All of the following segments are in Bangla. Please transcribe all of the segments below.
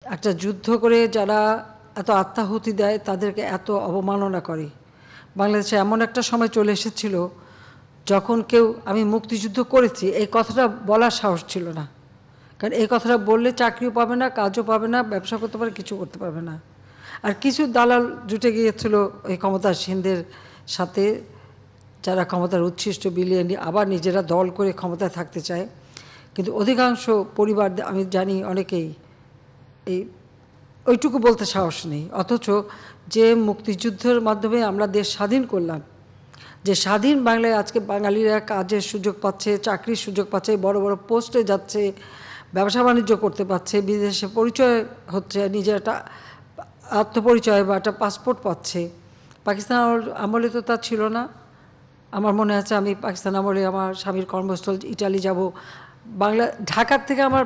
একটা যুদ্ধ করে যারা এত আত্মাহুতি দেয় তাদেরকে এত অবমাননা করে। বাংলাদেশে এমন একটা সময় চলে এসেছিল যখন কেউ আমি মুক্তিযুদ্ধ করেছি এই কথাটা বলার সাহস ছিল না, কারণ এই কথাটা বললে চাকরিও পাবে না, কাজও পাবে না, ব্যবসা করতে পারে, কিছু করতে পারবে না। আর কিছু দালাল জুটে গিয়েছিল এই ক্ষমতাসীনদের সাথে, যারা ক্ষমতার উচ্ছিষ্ট বিলিয়ে আবার নিজেরা দল করে ক্ষমতায় থাকতে চায়। কিন্তু অধিকাংশ পরিবার আমি জানি অনেকেই এই ওইটুকু বলতে সাহস নেই। অথচ যে মুক্তিযুদ্ধের মাধ্যমে আমরা দেশ স্বাধীন করলাম, যে স্বাধীন বাংলায় আজকে বাঙালিরা কাজের সুযোগ পাচ্ছে, চাকরির সুযোগ পাচ্ছে, বড় বড় পোস্টে যাচ্ছে, ব্যবসা বাণিজ্য করতে পারছে, বিদেশে পরিচয় হচ্ছে, নিজের একটা আত্মপরিচয় বা একটা পাসপোর্ট পাচ্ছে। পাকিস্তান আমলে তো তা ছিল না। আমার মনে আছে আমি পাকিস্তান আমলে আমার স্বামীর কর্মস্থল ইটালি যাব, ঢাকার থেকে আমার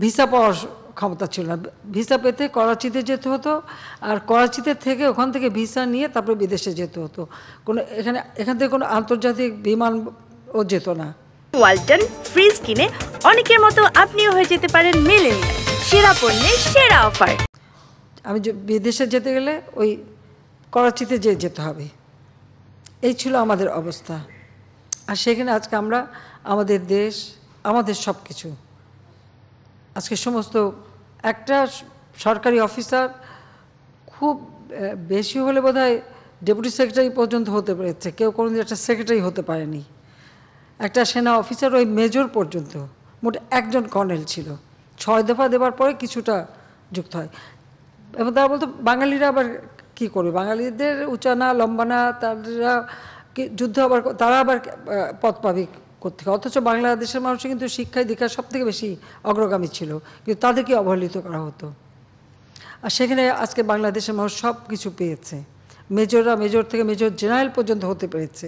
ভিসা পাওয়ার ক্ষমতা ছিল না। ভিসা পেতে করাচিতে যেতে হতো, আর করাচিতে থেকে ওখান থেকে ভিসা নিয়ে তারপরে বিদেশে যেতে হতো। এখান থেকে কোনো আন্তর্জাতিক বিমানও যেত না। ওয়ালটন ফ্রিজ কিনে অনেকের মতো আপনিও হয়ে যেতে পারেন মিলেনিয়াল। সেরা পণ্যের সেরা অফার। আমি বিদেশে যেতে গেলে ওই করাচিতে যেতে হবে, এই ছিল আমাদের অবস্থা। আর সেখানে আজকে আমরা আমাদের দেশ, আমাদের সব কিছু, আজকে সমস্ত একটা সরকারি অফিসার খুব বেশি হলে বোধহয় ডেপুটি সেক্রেটারি পর্যন্ত হতে পেরেছে, কেউ কোনোদিন একটা সেক্রেটারি হতে পারেনি। একটা সেনা অফিসার ওই মেজর পর্যন্ত, মোট একজন কর্নেল ছিল। 6 দফা দেওয়ার পরে কিছুটা যুক্ত হয়। এবং তারা বলতো বাঙালিরা আবার কী করবে, বাঙালিদের উঁচা না লম্বা না, তারা যুদ্ধ আবার তারা আবার পথ পাবে কোথেকে। অথচ বাংলাদেশের মানুষের কিন্তু শিক্ষায় দীক্ষায় সব থেকে বেশি অগ্রগামী ছিল, কিন্তু তাদেরকে অবহেলিত করা হতো। আর সেখানে আজকে বাংলাদেশের মানুষ সব কিছু পেয়েছে, মেজররা মেজর থেকে মেজর জেনারেল পর্যন্ত হতে পেরেছে।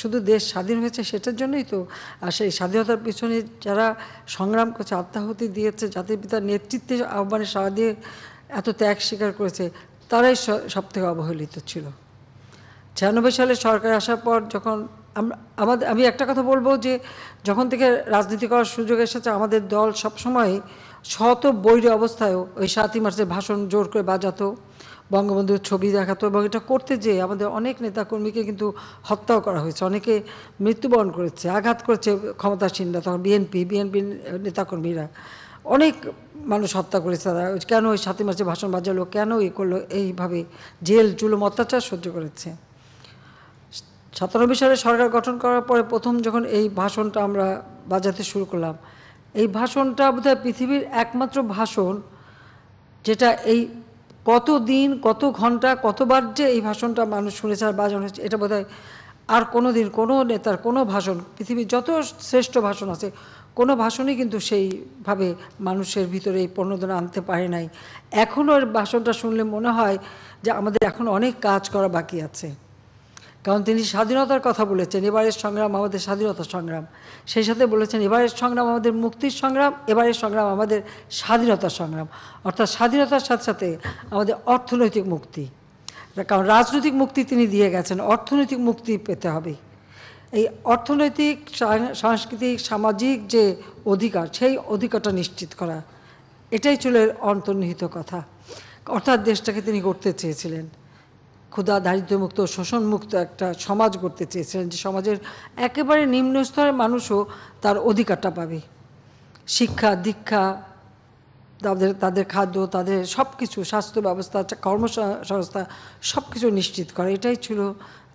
শুধু দেশ স্বাধীন হয়েছে সেটার জন্যই তো। আর সেই স্বাধীনতার পিছনে যারা সংগ্রাম করেছে, আত্মাহুতি দিয়েছে, জাতির পিতার নেতৃত্বে আহ্বানে সাড়া দিয়ে এত ত্যাগ স্বীকার করেছে, তারাই সব থেকে অবহেলিত ছিল। 96 সালে সরকার আসার পর যখন আমি একটা কথা বলবো যে যখন থেকে রাজনীতি করার সুযোগ এসেছে, আমাদের দল সবসময় শত বৈরী অবস্থায়ও ওই 7ই মার্চের ভাষণ জোর করে বাজাতো, বঙ্গবন্ধুর ছবি দেখাতো, এবং এটা করতে যেয়ে আমাদের অনেক নেতাকর্মীকে কিন্তু হত্যাও করা হয়েছে, অনেকে মৃত্যুবরণ করেছে, আঘাত করেছে ক্ষমতাসীনরা, তখন বিএনপির নেতাকর্মীরা অনেক মানুষ হত্যা করেছে। তারা কেন ওই 7ই মার্চে ভাষণ বাজালো, কেন করলো, এইভাবে জেল জুলুম অত্যাচার সহ্য করেছে। 97 সালে সরকার গঠন করার পরে প্রথম যখন এই ভাষণটা আমরা বাজাতে শুরু করলাম, এই ভাষণটা বোধহয় পৃথিবীর একমাত্র ভাষণ যেটা এই কত দিন, কত ঘন্টা, কতবার যে এই ভাষণটা মানুষ শুনেছে আর বাজানো হয়েছে, এটা বোধহয় আর কোনো দিন কোনো নেতার কোনো ভাষণ, পৃথিবীর যত শ্রেষ্ঠ ভাষণ আছে, কোনো ভাষণই কিন্তু সেইভাবে মানুষের ভিতরে এই প্রণোদনা আনতে পারে নাই। এখনও এর ভাষণটা শুনলে মনে হয় যে আমাদের এখন অনেক কাজ করা বাকি আছে। কারণ তিনি স্বাধীনতার কথা বলেছেন, এবারের সংগ্রাম আমাদের স্বাধীনতা সংগ্রাম, সেই সাথে বলেছেন এবারের সংগ্রাম আমাদের মুক্তির সংগ্রাম, এবারের সংগ্রাম আমাদের স্বাধীনতার সংগ্রাম। অর্থাৎ স্বাধীনতার সাথে সাথে আমাদের অর্থনৈতিক মুক্তি, কারণ রাজনৈতিক মুক্তি তিনি দিয়ে গেছেন, অর্থনৈতিক মুক্তি পেতে হবে। এই অর্থনৈতিক, সাংস্কৃতিক, সামাজিক যে অধিকার, সেই অধিকারটা নিশ্চিত করা, এটাই ছিল অন্তর্নিহিত কথা। অর্থাৎ দেশটাকে তিনি গড়তে চেয়েছিলেন ক্ষুধা, দারিদ্র্যমুক্ত, শোষণমুক্ত একটা সমাজ গড়তে চেয়েছিলেন, যে সমাজের একেবারে নিম্ন স্তরের মানুষও তার অধিকারটা পাবে, শিক্ষা দীক্ষা, তাদের খাদ্য, তাদের সব কিছু, স্বাস্থ্য ব্যবস্থা, কর্মসংস্থা, সব কিছু নিশ্চিত করা, এটাই ছিল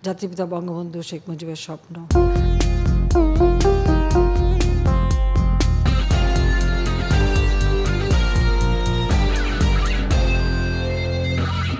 জাতির পিতা বঙ্গবন্ধু শেখ মুজিবের স্বপ্ন।